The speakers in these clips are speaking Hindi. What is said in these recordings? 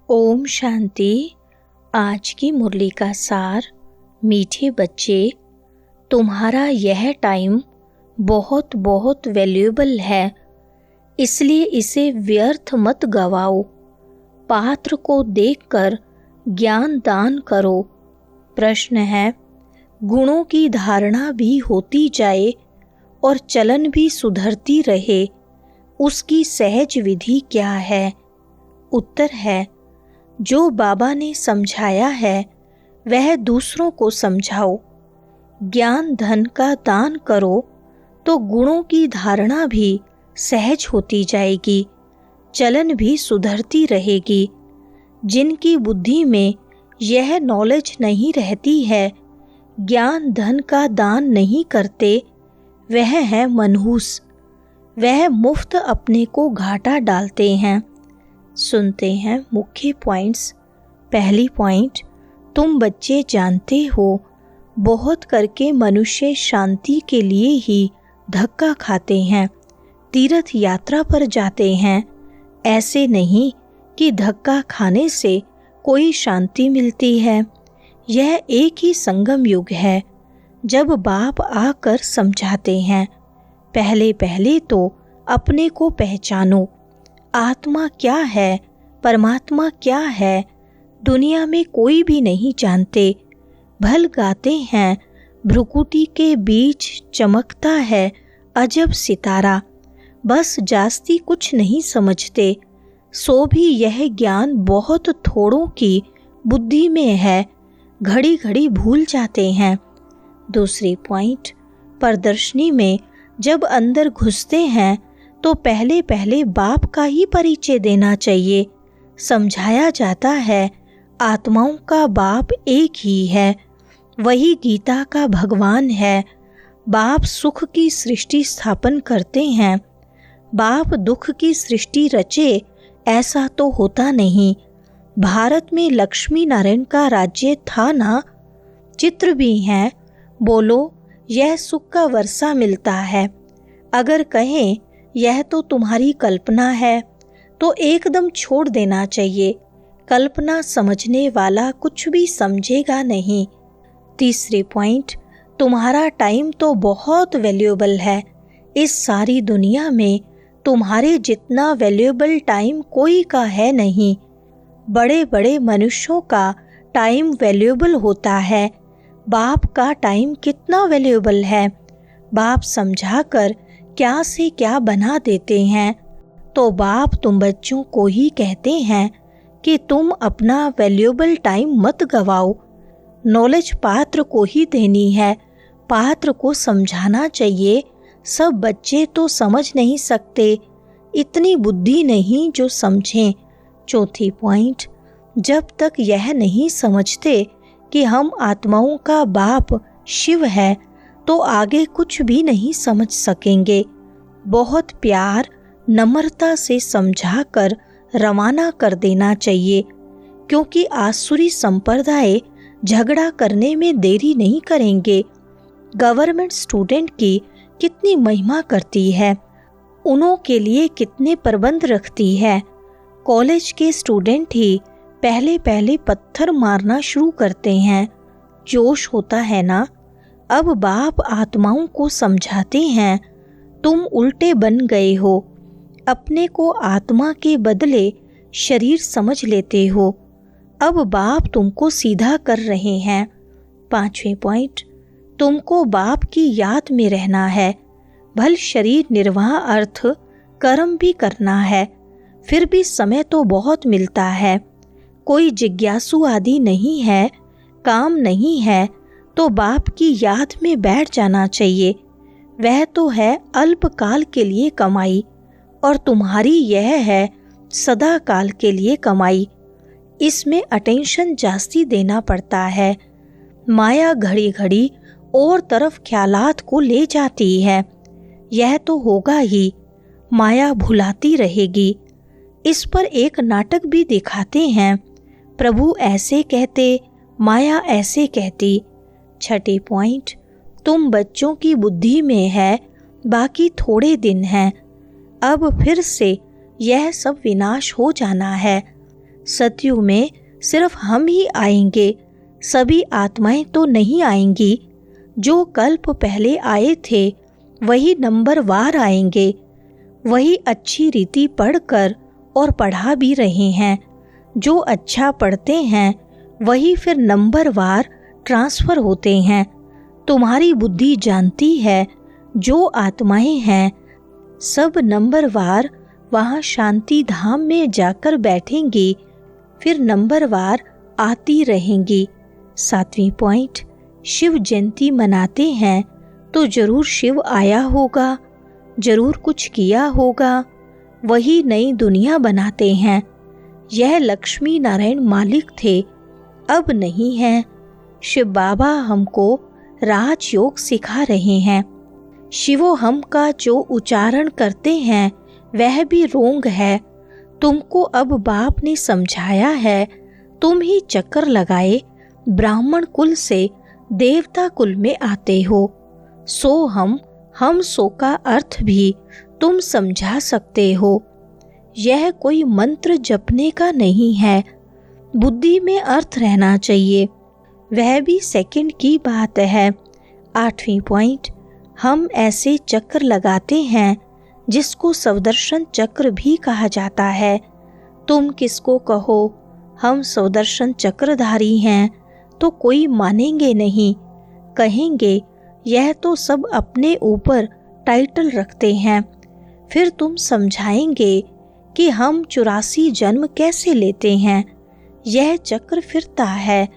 ओम शांति। आज की मुरली का सार। मीठे बच्चे, तुम्हारा यह टाइम बहुत बहुत वैल्यूएबल है, इसलिए इसे व्यर्थ मत गवाओ। पात्र को देखकर ज्ञान दान करो। प्रश्न है, गुणों की धारणा भी होती जाए और चलन भी सुधरती रहे, उसकी सहज विधि क्या है? उत्तर है, जो बाबा ने समझाया है वह दूसरों को समझाओ। ज्ञान धन का दान करो तो गुणों की धारणा भी सहज होती जाएगी, चलन भी सुधरती रहेगी। जिनकी बुद्धि में यह नॉलेज नहीं रहती है, ज्ञान धन का दान नहीं करते, वह है मनहूस। वह मुफ्त अपने को घाटा डालते हैं। सुनते हैं मुख्य पॉइंट्स। पहली पॉइंट, तुम बच्चे जानते हो बहुत करके मनुष्य शांति के लिए ही धक्का खाते हैं, तीर्थ यात्रा पर जाते हैं। ऐसे नहीं कि धक्का खाने से कोई शांति मिलती है। यह एक ही संगम युग है जब बाप आकर समझाते हैं, पहले पहले तो अपने को पहचानो। आत्मा क्या है, परमात्मा क्या है, दुनिया में कोई भी नहीं जानते। भल गाते हैं, भ्रुकुटी के बीच चमकता है अजब सितारा। बस जास्ती कुछ नहीं समझते, सो भी यह ज्ञान बहुत थोड़ों की बुद्धि में है, घड़ी घड़ी भूल जाते हैं। दूसरी पॉइंट, प्रदर्शनी में जब अंदर घुसते हैं तो पहले पहले बाप का ही परिचय देना चाहिए। समझाया जाता है आत्माओं का बाप एक ही है, वही गीता का भगवान है। बाप सुख की सृष्टि स्थापन करते हैं, बाप दुख की सृष्टि रचे, ऐसा तो होता नहीं। भारत में लक्ष्मी नारायण का राज्य था ना, चित्र भी हैं। बोलो यह सुख का वर्षा मिलता है। अगर कहें यह तो तुम्हारी कल्पना है तो एकदम छोड़ देना चाहिए। कल्पना समझने वाला कुछ भी समझेगा नहीं। तीसरी पॉइंट, तुम्हारा टाइम तो बहुत वैल्यूएबल है। इस सारी दुनिया में तुम्हारे जितना वैल्यूएबल टाइम कोई का है नहीं। बड़े बड़े मनुष्यों का टाइम वैल्यूएबल होता है। बाप का टाइम कितना वैल्यूएबल है। बाप समझाकर क्या से क्या बना देते हैं। तो बाप तुम बच्चों को ही कहते हैं कि तुम अपना वैल्यूएबल टाइम मत गवाओ। नॉलेज पात्र को ही देनी है, पात्र को समझाना चाहिए। सब बच्चे तो समझ नहीं सकते, इतनी बुद्धि नहीं जो समझें। चौथी पॉइंट, जब तक यह नहीं समझते कि हम आत्माओं का बाप शिव है तो आगे कुछ भी नहीं समझ सकेंगे। बहुत प्यार नम्रता से समझाकर रवाना कर देना चाहिए, क्योंकि आसुरी संप्रदाय झगड़ा करने में देरी नहीं करेंगे। गवर्नमेंट स्टूडेंट की कितनी महिमा करती है, उनों के लिए कितने प्रबंध रखती है। कॉलेज के स्टूडेंट ही पहले पहले पत्थर मारना शुरू करते हैं। जोश होता है ना। अब बाप आत्माओं को समझाते हैं, तुम उल्टे बन गए हो, अपने को आत्मा के बदले शरीर समझ लेते हो। अब बाप तुमको सीधा कर रहे हैं। पांचवें पॉइंट, तुमको बाप की याद में रहना है। भल शरीर निर्वाह अर्थ कर्म भी करना है, फिर भी समय तो बहुत मिलता है। कोई जिज्ञासु आदि नहीं है, काम नहीं है तो बाप की याद में बैठ जाना चाहिए। वह तो है अल्पकाल के लिए कमाई और तुम्हारी यह है सदा काल के लिए कमाई। इसमें अटेंशन जास्ती देना पड़ता है। माया घड़ी घड़ी और तरफ ख्यालात को ले जाती है। यह तो होगा ही, माया भुलाती रहेगी। इस पर एक नाटक भी दिखाते हैं, प्रभु ऐसे कहते, माया ऐसे कहती। छठी पॉइंट, तुम बच्चों की बुद्धि में है, बाकी थोड़े दिन हैं। अब फिर से यह सब विनाश हो जाना है। सतयुग में सिर्फ हम ही आएंगे, सभी आत्माएं तो नहीं आएंगी। जो कल्प पहले आए थे वही नंबरवार आएंगे, वही अच्छी रीति पढ़कर और पढ़ा भी रहे हैं। जो अच्छा पढ़ते हैं वही फिर नंबरवार ट्रांसफ़र होते हैं। तुम्हारी बुद्धि जानती है जो आत्माएं हैं सब नंबरवार वहाँ शांति धाम में जाकर बैठेंगी, फिर नंबरवार आती रहेंगी। 7वां पॉइंट, शिव जयंती मनाते हैं तो जरूर शिव आया होगा, जरूर कुछ किया होगा, वही नई दुनिया बनाते हैं। यह लक्ष्मी नारायण मालिक थे, अब नहीं हैं। शिव बाबा हमको राजयोग सिखा रहे हैं। शिवो हम का जो उच्चारण करते हैं वह भी रोंग है। तुमको अब बाप ने समझाया है, तुम ही चक्कर लगाए ब्राह्मण कुल से देवता कुल में आते हो। सो हम सो का अर्थ भी तुम समझा सकते हो। यह कोई मंत्र जपने का नहीं है, बुद्धि में अर्थ रहना चाहिए, वह भी सेकंड की बात है। 8वां पॉइंट, हम ऐसे चक्र लगाते हैं जिसको स्वदर्शन चक्र भी कहा जाता है। तुम किसको कहो हम स्वदर्शन चक्रधारी हैं तो कोई मानेंगे नहीं, कहेंगे यह तो सब अपने ऊपर टाइटल रखते हैं। फिर तुम समझाएंगे कि हम 84 जन्म कैसे लेते हैं। यह चक्र फिरता है,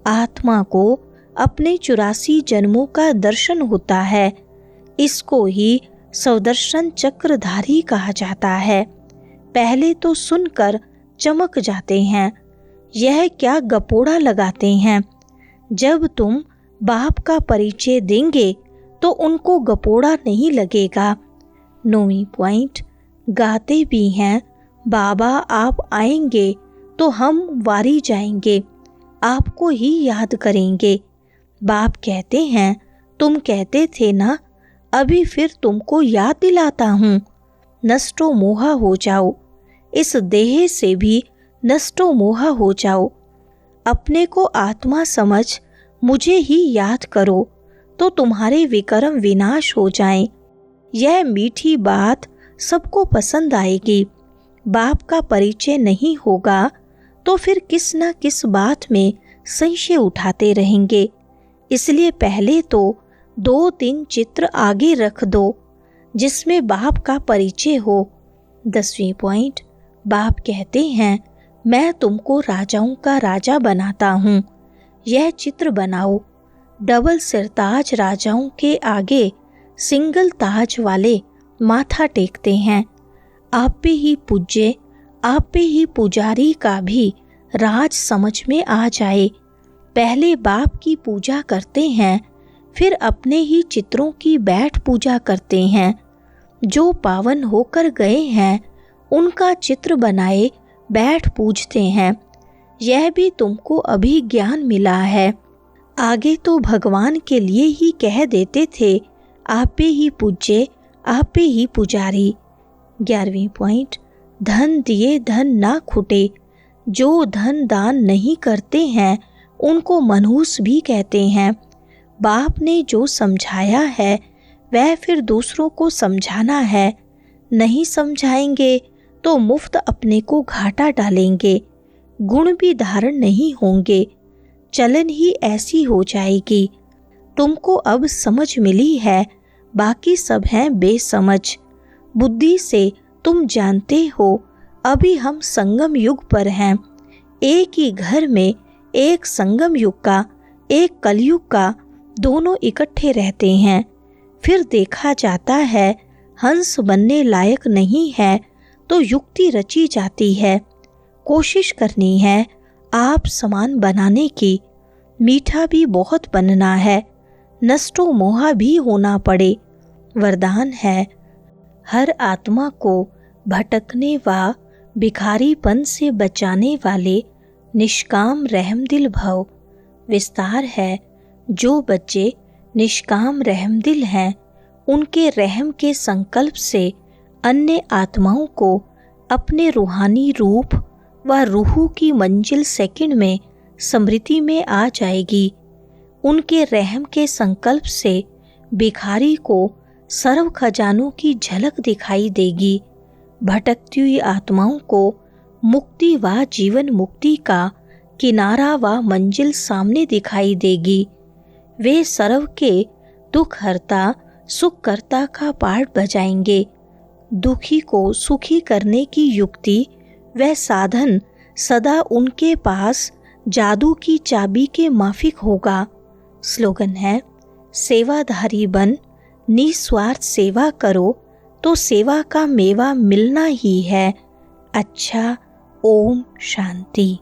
आत्मा को अपने 84 जन्मों का दर्शन होता है। इसको ही स्वदर्शन चक्रधारी कहा जाता है। पहले तो सुनकर चमक जाते हैं, यह क्या गपोड़ा लगाते हैं। जब तुम बाप का परिचय देंगे तो उनको गपोड़ा नहीं लगेगा। 9वां पॉइंट, गाते भी हैं बाबा आप आएंगे तो हम वारी जाएंगे, आपको ही याद करेंगे। बाप कहते हैं तुम कहते थे ना, अभी फिर तुमको याद दिलाता हूँ। नष्टो मोहा हो जाओ, इस देह से भी नष्टो मोहा हो जाओ। अपने को आत्मा समझ मुझे ही याद करो तो तुम्हारे विकर्म विनाश हो जाएं। यह मीठी बात सबको पसंद आएगी। बाप का परिचय नहीं होगा तो फिर किस न किस बात में संशय उठाते रहेंगे। इसलिए पहले तो 2-3 चित्र आगे रख दो जिसमें बाप का परिचय हो। 10वां पॉइंट, बाप कहते हैं मैं तुमको राजाओं का राजा बनाता हूँ, यह चित्र बनाओ। डबल सिरताज राजाओं के आगे सिंगल ताज वाले माथा टेकते हैं। आप पे ही पूज्य, आप पे ही पुजारी का भी राज समझ में आ जाए। पहले बाप की पूजा करते हैं, फिर अपने ही चित्रों की बैठ पूजा करते हैं। जो पावन होकर गए हैं उनका चित्र बनाए बैठ पूजते हैं। यह भी तुमको अभी ज्ञान मिला है। आगे तो भगवान के लिए ही कह देते थे आप पे ही पूज्य, आप पे ही पुजारी। 11वां पॉइंट, धन दिए धन ना खुटे। जो धन दान नहीं करते हैं उनको मनहूस भी कहते हैं। बाप ने जो समझाया है वह फिर दूसरों को समझाना है। नहीं समझाएंगे तो मुफ्त अपने को घाटा डालेंगे, गुण भी धारण नहीं होंगे, चलन ही ऐसी हो जाएगी। तुमको अब समझ मिली है, बाकी सब हैं बेसमझ। बुद्धि से तुम जानते हो अभी हम संगम युग पर हैं। एक ही घर में एक संगम युग का, एक कलयुग का, दोनों इकट्ठे रहते हैं। फिर देखा जाता है हंस बनने लायक नहीं है तो युक्ति रची जाती है। कोशिश करनी है आप समान बनाने की। मीठा भी बहुत बनना है, नष्टो मोहा भी होना पड़े। वरदान है हर आत्मा को भटकने व भिखारीपन से बचाने वाले निष्काम रहमदिल भव। विस्तार है जो बच्चे निष्काम रहमदिल हैं उनके रहम के संकल्प से अन्य आत्माओं को अपने रूहानी रूप व रूह की मंजिल सेकंड में स्मृति में आ जाएगी। उनके रहम के संकल्प से भिखारी को सर्व खजानों की झलक दिखाई देगी। भटकती हुई आत्माओं को मुक्ति व जीवन मुक्ति का किनारा व मंजिल सामने दिखाई देगी। वे सर्व के दुख हरता सुखकर्ता का पाठ बजाएंगे। दुखी को सुखी करने की युक्ति व साधन सदा उनके पास जादू की चाबी के माफिक होगा। स्लोगन है, सेवाधारी बन निस्वार्थ सेवा करो तो सेवा का मेवा मिलना ही है। अच्छा, ओम शांति।